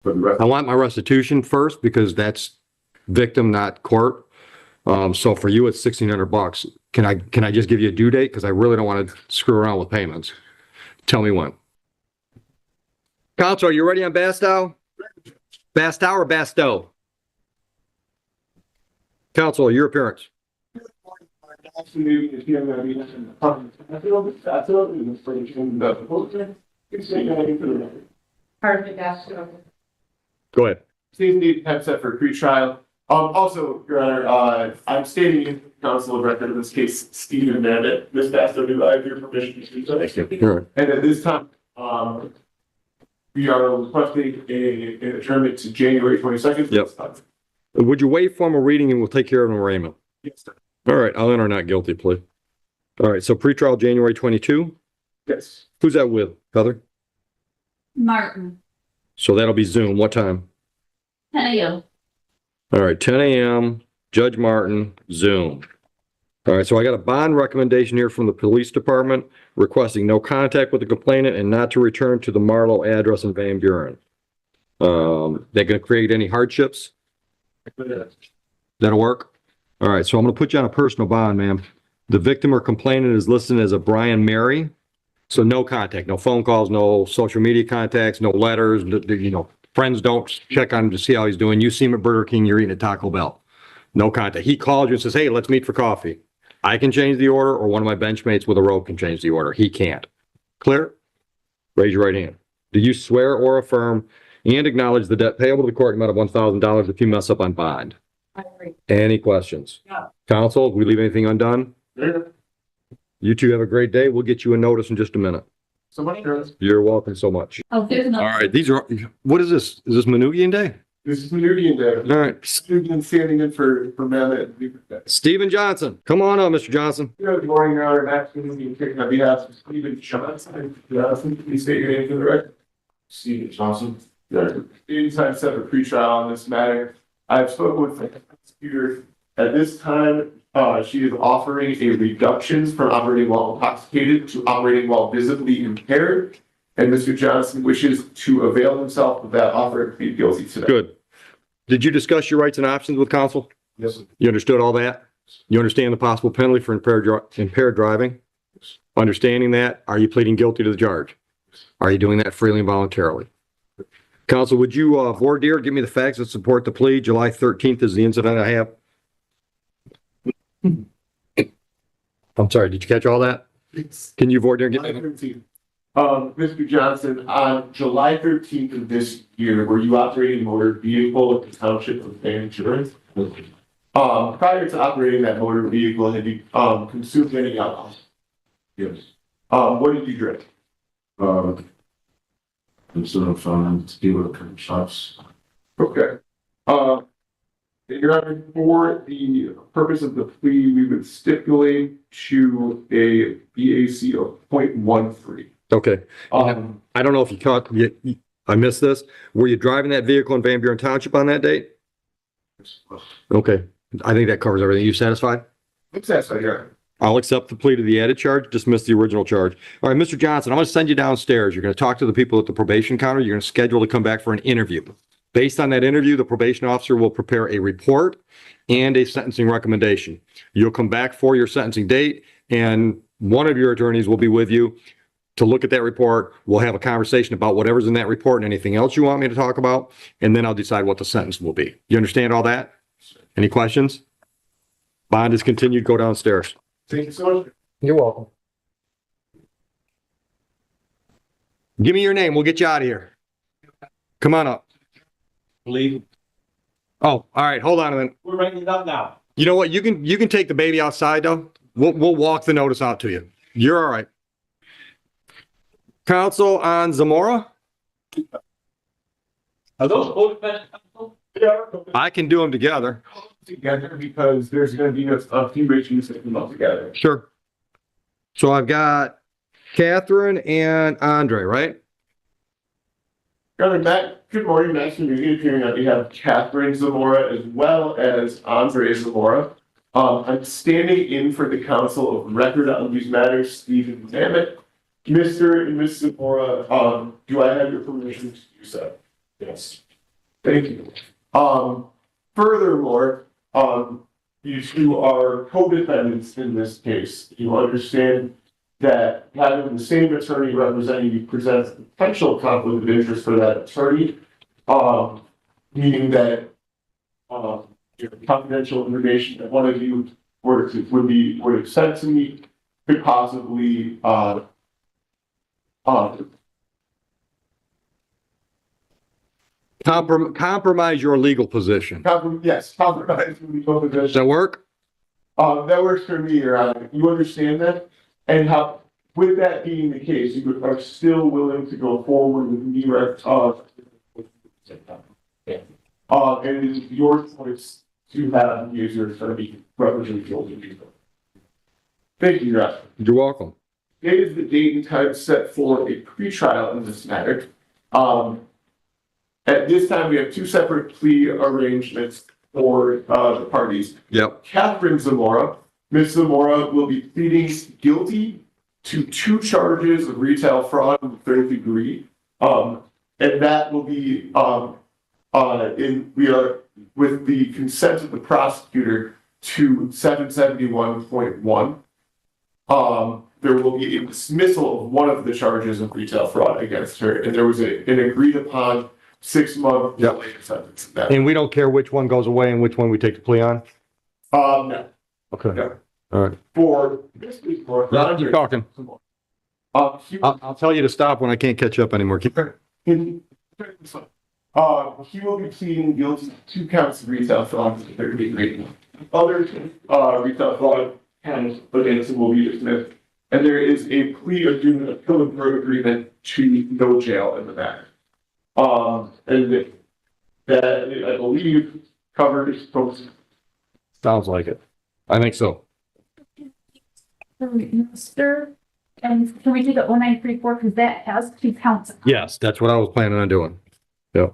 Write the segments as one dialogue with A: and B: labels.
A: I want my restitution first because that's victim, not court. So for you, it's $1,600. Can I just give you a due date? Because I really don't want to screw around with payments. Tell me when. Counsel, are you ready on Bastow? Bastow or Bastow? Counsel, your appearance.
B: Perfect, Bastow.
A: Go ahead.
C: Steve Need headset for pre-trial. Also, Your Honor, I'm stating in counsel of record in this case, Stephen Mamet. Ms. Bastow, do I have your permission to speak?
A: Thank you. Sure.
C: And at this time, we are requesting an adjournment to January 22nd.
A: Yep. Would you waive formal reading and we'll take care of an arraignment?
C: Yes, sir.
A: All right, I'll enter not guilty plea. All right, so pretrial January 22.
C: Yes.
A: Who's that with, Heather?
B: Martin.
A: So that'll be Zoom. What time?
B: 10 a.m.
A: All right, 10 a.m. Judge Martin, Zoom. All right, so I got a bond recommendation here from the police department requesting no contact with the complainant and not to return to the Marlowe address in Van Buren. They're going to create any hardships? That'll work? All right, so I'm going to put you on a personal bond, ma'am. The victim or complainant is listed as a Brian Mary. So no contact, no phone calls, no social media contacts, no letters, you know, friends don't check on him to see how he's doing. You see him at Burger King, you're eating at Taco Bell. No contact. He calls you and says, hey, let's meet for coffee. I can change the order or one of my benchmates with a rope can change the order. He can't. Clear? Raise your right hand. Do you swear or affirm and acknowledge the debt payable to the court amount of $1,000 if you mess up on bond?
B: I agree.
A: Any questions?
B: No.
A: Counsel, we leave anything undone?
C: Yeah.
A: You two have a great day. We'll get you a notice in just a minute.
C: So much, Your Honor.
A: You're welcome so much.
B: Oh, there's
A: All
B: another.
A: right, these are, what is this? Is this Manugian Day?
C: This is Manugian Day.
A: All right,
C: Stephen standing in for Mamet.
A: Stephen Johnson. Come on up, Mr. Johnson.
C: Good morning, Your Honor. Max Manugian, taking on behalf of Stephen Johnson. Please state your name for the record. Stephen Johnson. Stephen's time set for pre-trial on this matter. I've spoken with the prosecutor. At this time, she is offering a reduction from operating while intoxicated to operating while visibly impaired. And Mr. Johnson wishes to avail himself of that offer and plead guilty today.
A: Good. Did you discuss your rights and options with counsel?
C: Yes, sir.
A: You understood all that? You understand the possible penalty for impaired driving? Understanding that, are you pleading guilty to the charge? Are you doing that freely and voluntarily? Counsel, would you voir dire, give me the facts that support the plea? July 13th is the incident I have. I'm sorry, did you catch all that? Can you voir dire?
C: July 13th. Mr. Johnson, on July 13th of this year, were you operating a motor vehicle at the township of Van Buren? Prior to operating that motor vehicle, had you consumed any alcohol?
D: Yes.
C: What did you drink?
D: Instead of tequila and shots.
C: Okay. Your Honor, for the purpose of the plea, we would stipulate to a BAC of 0.13.
A: Okay. I don't know if you caught, I missed this. Were you driving that vehicle in Van Buren Township on that date? Okay. I think that covers everything. You satisfied?
C: I'm satisfied, Your Honor.
A: I'll accept the plea to the added charge, dismiss the original charge. All right, Mr. Johnson, I'm going to send you downstairs. You're going to talk to the people at the probation counter. You're going to schedule to come back for an interview. Based on that interview, the probation officer will prepare a report and a sentencing recommendation. You'll come back for your sentencing date, and one of your attorneys will be with you to look at that report. We'll have a conversation about whatever's in that report and anything else you want me to talk about, and then I'll decide what the sentence will be. You understand all that? Any questions? Bond is continued. Go downstairs.
C: Thank you so much.
A: You're welcome. Give me your name. We'll get you out of here. Come on up.
D: Leave.
A: Oh, all right. Hold on a minute.
D: We're writing it up now.
A: You know what? You can take the baby outside though. We'll walk the notice out to you. You're all right. Counsel on Zamora?
D: Are those both been?
A: I can do them together.
C: Together because there's going to be a few issues that come up together.
A: Sure. So I've got Catherine and Andre, right?
C: Your Honor, Matt, good morning. Max Manugian appearing on behalf of Catherine Zamora as well as Andre Zamora. I'm standing in for the counsel of record on these matters, Stephen Mamet. Mr. and Ms. Zamora, do I have your permission to do so?
D: Yes.
C: Thank you. Furthermore, you two are co-defendants in this case. You understand that having the same attorney representing you presents potential conflict of interest for that attorney. Meaning that, your confidential information that one of you would have sent to me could possibly,
A: Compromise your legal position.
C: yes, compromise legal
A: Does
C: position.
A: that work?
C: That works for me, Your Honor. You understand that? And how, with that being the case, you are still willing to go forward with me, and it is your choice to have me as your attorney represent you. Thank you, Your Honor.
A: You're welcome.
C: Today is the date and time set for a pretrial in this matter. At this time, we have two separate plea arrangements for the parties.
A: Yep.
C: Catherine Zamora. Ms. Zamora will be pleading guilty to 2 charges of retail fraud in the 3rd degree. And that will be, we are, with the consent of the prosecutor, to 771.1. There will be a dismissal of one of the charges of retail fraud against her, and there was an agreed upon 6-month delay sentence.
A: And we don't care which one goes away and which one we take the plea on?
C: No.
A: Okay.
C: No.
A: All right.
C: For this week,
A: Keep talking. I'll tell you to stop when I can't catch up anymore. Keep.
C: he will be pleading guilty to 2 counts of retail fraud in the 3rd degree. Other retail fraud counts against him will be dismissed, and there is a plea agreement, a pill and throat agreement to no jail in the matter. And that I believe covers both.
A: Sounds like it. I think so.
B: Mr. And can we do the 0934 because that has 2 counts?
A: Yes, that's what I was planning on doing. Yep.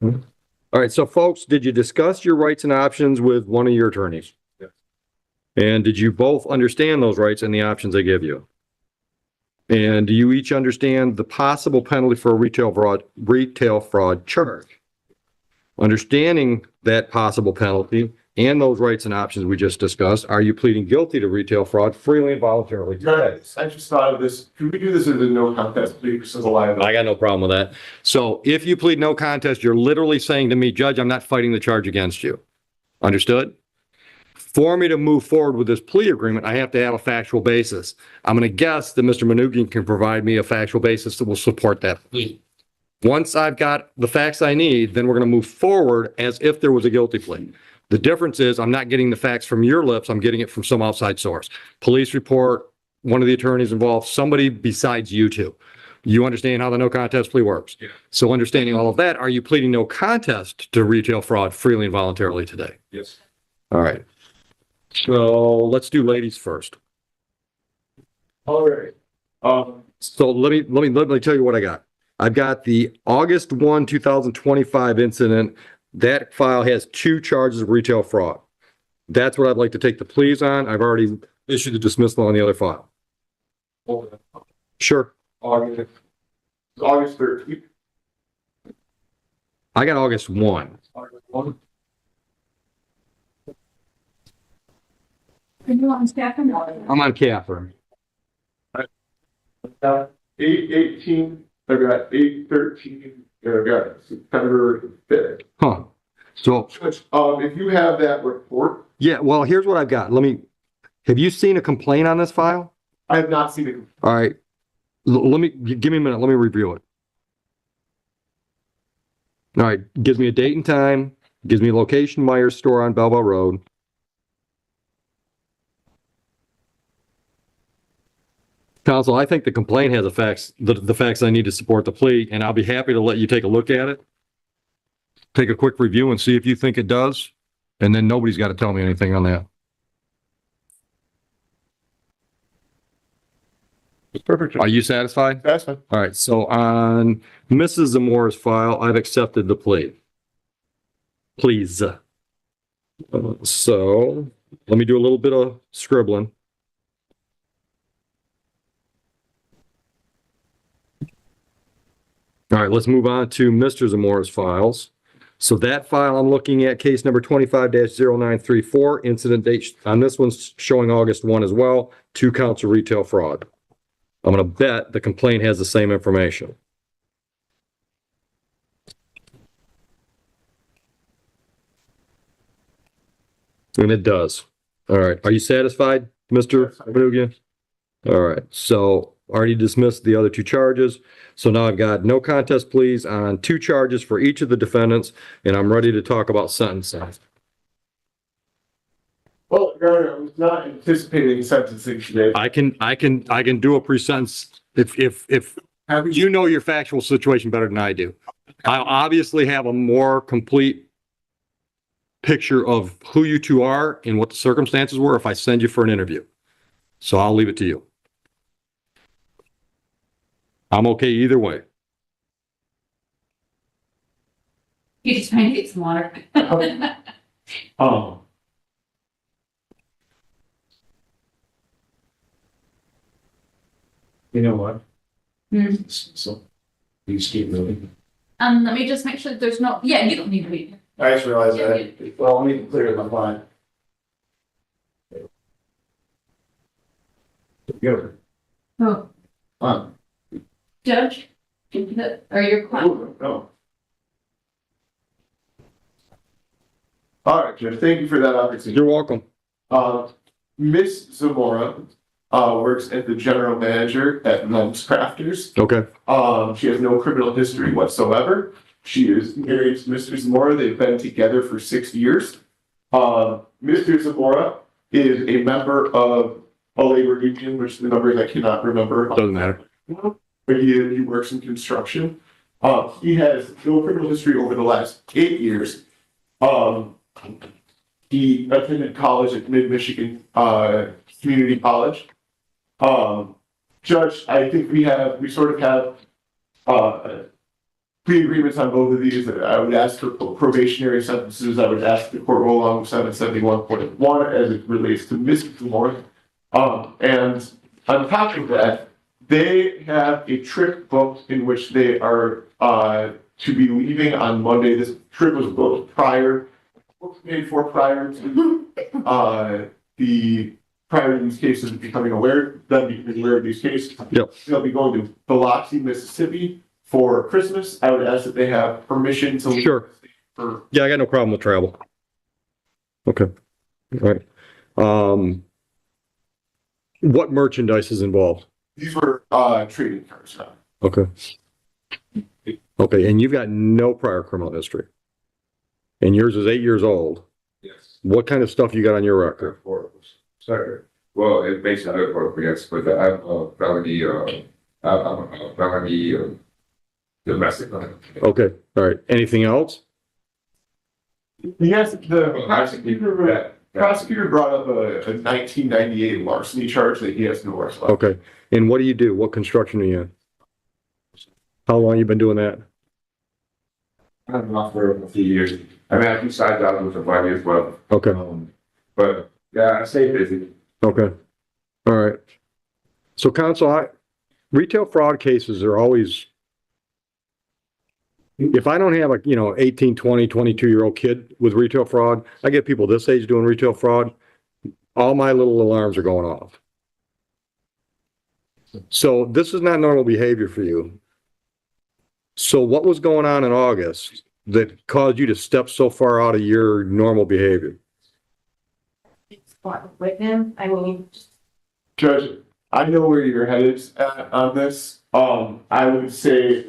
A: All right, so folks, did you discuss your rights and options with one of your attorneys?
C: Yes.
A: And did you both understand those rights and the options they give you? And do you each understand the possible penalty for a retail fraud charge? Understanding that possible penalty and those rights and options we just discussed, are you pleading guilty to retail fraud freely and voluntarily?
C: Right. I just thought of this. Can we do this as a no contest plea versus a liability?
A: I got no problem with that. So if you plead no contest, you're literally saying to me, Judge, I'm not fighting the charge against you. Understood? For me to move forward with this plea agreement, I have to have a factual basis. I'm going to guess that Mr. Manugian can provide me a factual basis that will support that plea. Once I've got the facts I need, then we're going to move forward as if there was a guilty plea. The difference is I'm not getting the facts from your lips. I'm getting it from some outside source. Police report, one of the attorneys involved, somebody besides you two. You understand how the no contest plea works?
C: Yeah.
A: So understanding all of that, are you pleading no contest to retail fraud freely and voluntarily today?
C: Yes.
A: All right. So let's do ladies first.
C: All right.
A: So let me tell you what I got. I've got the August 1, 2025 incident. That file has 2 charges of retail fraud. That's what I'd like to take the pleas on. I've already issued the dismissal on the other file. Sure.
C: August 13th.
A: I got August 1.
C: August 1.
B: Are you on staff and
A: I'm on Catherine.
C: 8/18. I've got 8/13. I've got September 5th.
A: Huh. So,
C: If you have that report,
A: yeah, well, here's what I've got. Have you seen a complaint on this file?
C: I have not seen it.
A: All right. Give me a minute. Let me review it. All right. Gives me a date and time. Gives me location, Myers store on Belleville Road. Counsel, I think the complaint has the facts I need to support the plea, and I'll be happy to let you take a look at it. Take a quick review and see if you think it does, and then nobody's got to tell me anything on that.
C: Perfect.
A: Are you satisfied?
C: That's fine.
A: All right, so on Mrs. Zamora's file, I've accepted the plea. Please. So let me do a little bit of scribbling. All right, let's move on to Mr. Zamora's files. So that file I'm looking at, case number 25-0934, incident date on this one's showing August 1 as well, 2 counts of retail fraud. I'm going to bet the complaint has the same information. And it does. All right. Are you satisfied, Mr. Manugia? All right. So already dismissed the other 2 charges. So now I've got no contest pleas on 2 charges for each of the defendants, and I'm ready to talk about sentencing.
C: Well, Your Honor, I was not anticipating sentencing today.
A: I can do a pre-sentence if
C: Have
A: you know your factual situation better than I do. I obviously have a more complete picture of who you 2 are and what the circumstances were if I send you for an interview. So I'll leave it to you. I'm okay either way.
B: You just trying to get some water.
D: Oh. You know what?
B: Hmm.
D: So, you just keep moving.
B: Let me just make sure that there's no, yeah, you don't need to be.
C: I just realized
B: Yeah,
C: that. Well, let me clear my mind.
D: Go.
B: Oh,
C: On.
B: Judge, or your client.
C: No. All right, Judge, thank you for that opportunity.
A: You're welcome.
C: Miss Zamora, works as the general manager at Men's Crafters.
A: Okay.
C: She has no criminal history whatsoever. She is married to Mr. Zamora. They've been together for 6 years. Mr. Zamora is a member of a labor union, which the numbers I cannot remember.
A: Doesn't matter.
C: But he works in construction. He has no criminal history over the last 8 years. He attended college at Mid-Michigan, Community College. Judge, I think we sort of have, plea agreements on both of these. I would ask for probationary sentences. I would ask the court roll along with 771.1 as it relates to Mr. Zamora. And on top of that, they have a trip booked in which they are to be leaving on Monday. This trip was booked made for prior to these cases becoming aware of these cases.
A: Yep.
C: They'll be going to Biloxi, Mississippi for Christmas. I would ask that they have permission to leave.
A: Sure. Yeah, I got no problem with travel. Okay. All right. What merchandise is involved?
C: These were trading cards.
A: Okay. Okay, and you've got no prior criminal history. And yours is 8 years old.
E: Yes.
A: What kind of stuff you got on your record?
E: Sorry. Well, it makes it appropriate, yes, but I'm a felony, I'm a felony, domestic.
A: Okay, all right. Anything else?
C: Yes, the prosecutor brought up a 1998 larceny charge that he has no work left.
A: Okay. And what do you do? What construction are you in? How long you been doing that?
E: I've been off for a few years. I mean, I do side jobs for 5 years, but,
A: Okay,
E: but yeah, I stay busy.
A: okay. All right. So counsel, retail fraud cases are always, if I don't have a, 18, 20, 22-year-old kid with retail fraud, I get people this age doing retail fraud, all my little alarms are going off. So this is not normal behavior for you. So what was going on in August that caused you to step so far out of your normal behavior?
B: With him, I mean,
C: Judge, I know where your head is at on this. I would say,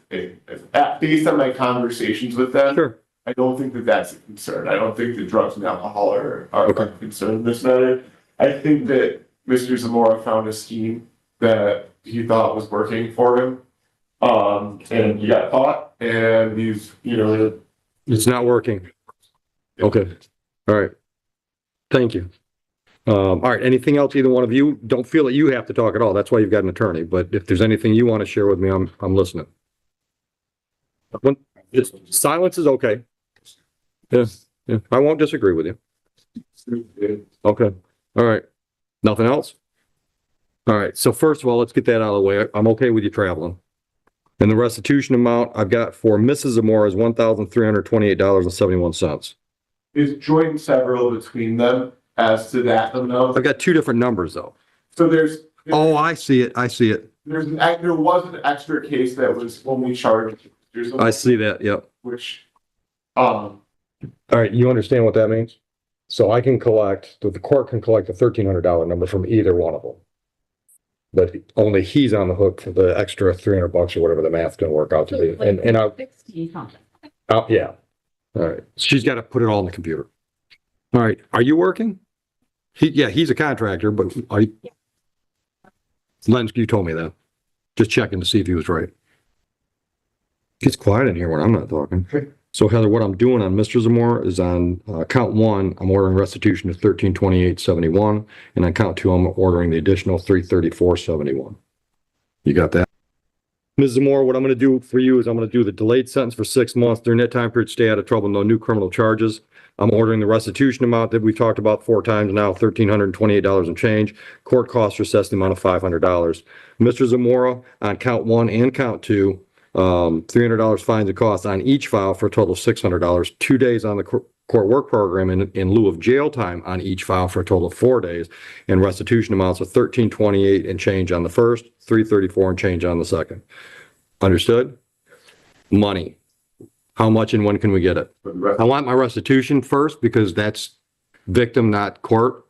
C: based on my conversations with them,
A: Sure.
C: I don't think that that's a concern. I don't think that drugs and alcohol are
A: Okay.
C: a concern in this matter. I think that Mr. Zamora found a scheme that he thought was working for him. And he got caught, and he's,
A: It's not working. Okay. All right. Thank you. All right. Anything else, either one of you? Don't feel that you have to talk at all. That's why you've got an attorney. But if there's anything you want to share with me, I'm listening. Silence is okay. Yeah. I won't disagree with you. Okay. All right. Nothing else? All right. So first of all, let's get that out of the way. I'm okay with you traveling. And the restitution amount I've got for Mrs. Zamora is $1,328.71.
C: Is joint and several between them as to that amount.
A: I've got two different numbers though.
C: So there's.
A: Oh, I see it. I see it.
C: There was an extra case that was only charged.
A: I see that. Yep.
C: Which,
A: All right. You understand what that means? So I can collect, the court can collect a $1,300 number from either one of them. But only he's on the hook for the extra $300 or whatever the math's gonna work out to be. And I,
B: 60 something.
A: yeah. All right. She's got to put it all in the computer. All right. Are you working? He's a contractor, but are you? Len, you told me that. Just checking to see if he was right. It's quiet in here when I'm not talking. So Heather, what I'm doing on Mr. Zamora is on count one, I'm ordering restitution of $1,328.71, and on count two, I'm ordering the additional $334.71. You got that? Ms. Zamora, what I'm going to do for you is I'm going to do the delayed sentence for 6 months. During that time period, stay out of trouble, no new criminal charges. I'm ordering the restitution amount that we've talked about 4 times now, $1,328 and change. Court costs are assessed the amount of $500. Mr. Zamora, on count one and count two, $300 fines and costs on each file for a total of $600. 2 days on the court work program in lieu of jail time on each file for a total of 4 days, and restitution amounts of $1,328 and change on the first, $334 and change on the second. Understood? Money. How much and when can we get it? I want my restitution first because that's victim, not court.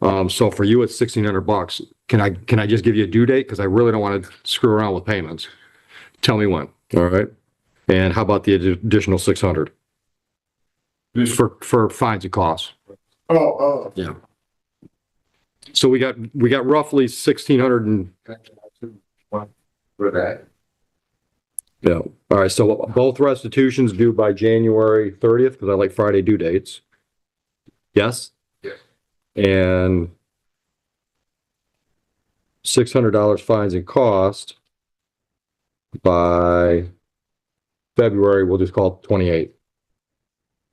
A: So for you, it's $1,600. Can I just give you a due date? Because I really don't want to screw around with payments. Tell me when. All right. And how about the additional 600 for fines and costs?
C: Oh.
A: Yeah. So we got roughly 1,600 and
E: For that.
A: yeah. All right. So both restitutions due by January 30th because I like Friday due dates. Yes.
E: Yes.
A: And $600 fines and cost by February. We'll just call it 28.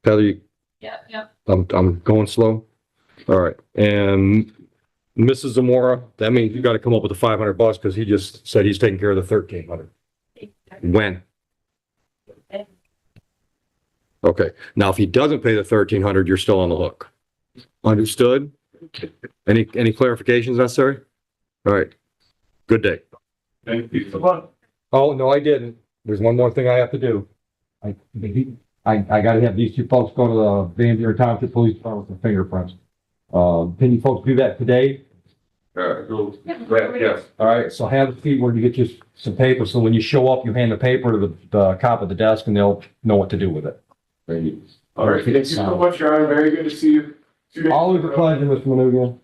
A: Heather,
B: Yep.
A: I'm going slow. All right. And Mrs. Zamora, that means you got to come up with the $500 because he just said he's taking care of the 1,300. When? Okay. Now, if he doesn't pay the 1,300, you're still on the hook. Understood? Any clarifications necessary? All right. Good day.
C: Thank you so much.
A: Oh, no, I didn't. There's one more thing I have to do. I got to have these two folks go to the Van Buren Township Police Department with fingerprints. Can you folks do that today?
E: Yes.
A: All right, so have the people where you get you some paper, so when you show up, you hand the paper to the cop at the desk and they'll know what to do with it.
C: All right. Thank you so much, Your Honor. Very good to see you.
A: Always a pleasure, Mr. Manugian.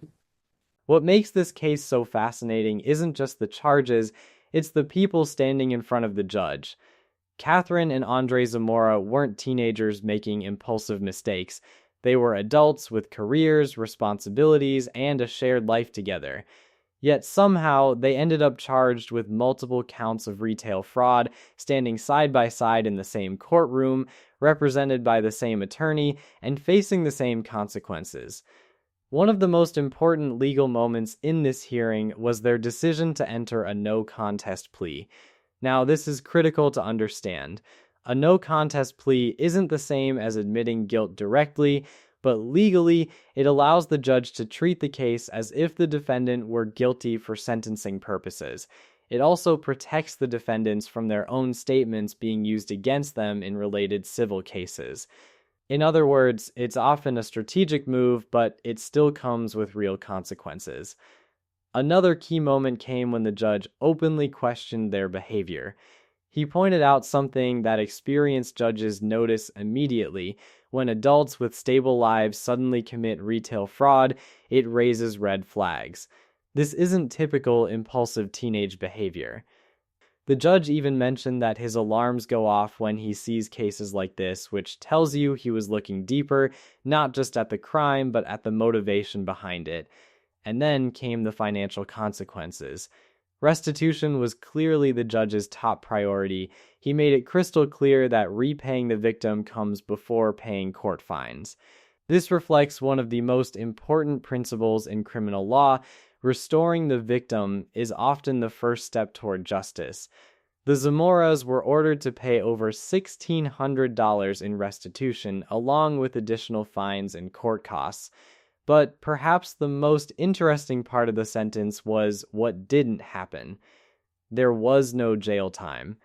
F: What makes this case so fascinating isn't just the charges, it's the people standing in front of the judge. Catherine and Andre Zamora weren't teenagers making impulsive mistakes. They were adults with careers, responsibilities, and a shared life together. Yet somehow, they ended up charged with multiple counts of retail fraud, standing side by side in the same courtroom, represented by the same attorney, and facing the same consequences. One of the most important legal moments in this hearing was their decision to enter a no-contest plea. Now, this is critical to understand. A no-contest plea isn't the same as admitting guilt directly, but legally, it allows the judge to treat the case as if the defendant were guilty for sentencing purposes. It also protects the defendants from their own statements being used against them in related civil cases. In other words, it's often a strategic move, but it still comes with real consequences. Another key moment came when the judge openly questioned their behavior. He pointed out something that experienced judges notice immediately. When adults with stable lives suddenly commit retail fraud, it raises red flags. This isn't typical impulsive teenage behavior. The judge even mentioned that his alarms go off when he sees cases like this, which tells you he was looking deeper, not just at the crime, but at the motivation behind it. And then came the financial consequences. Restitution was clearly the judge's top priority. He made it crystal clear that repaying the victim comes before paying court fines. This reflects one of the most important principles in criminal law. Restoring the victim is often the first step toward justice. The Zamoras were ordered to pay over $1,600 in restitution, along with additional fines and court costs. But perhaps the most interesting part of the sentence was what didn't happen. There was no jail time.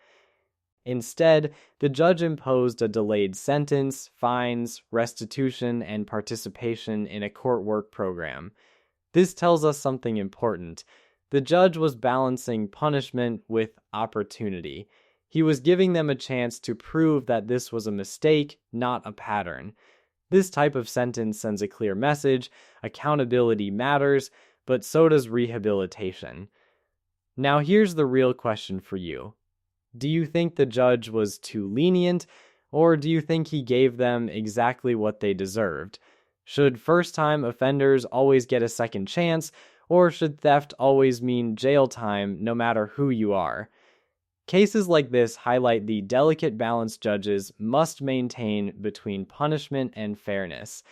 F: Instead, the judge imposed a delayed sentence, fines, restitution, and participation in a court work program. This tells us something important. The judge was balancing punishment with opportunity. He was giving them a chance to prove that this was a mistake, not a pattern. This type of sentence sends a clear message: accountability matters, but so does rehabilitation. Now here's the real question for you. Do you think the judge was too lenient, or do you think he gave them exactly what they deserved? Should first-time offenders always get a second chance, or should theft always mean jail time no matter who you are? Cases like this highlight the delicate balance judges must maintain between punishment and fairness.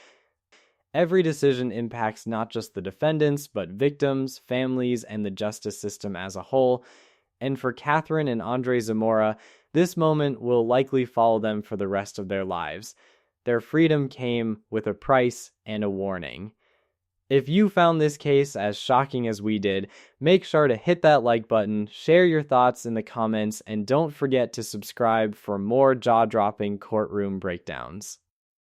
F: Every decision impacts not just the defendants, but victims, families, and the justice system as a whole. And for Catherine and Andre Zamora, this moment will likely follow them for the rest of their lives. Their freedom came with a price and a warning. If you found this case as shocking as we did, make sure to hit that like button, share your thoughts in the comments, and don't forget to subscribe for more jaw-dropping courtroom breakdowns.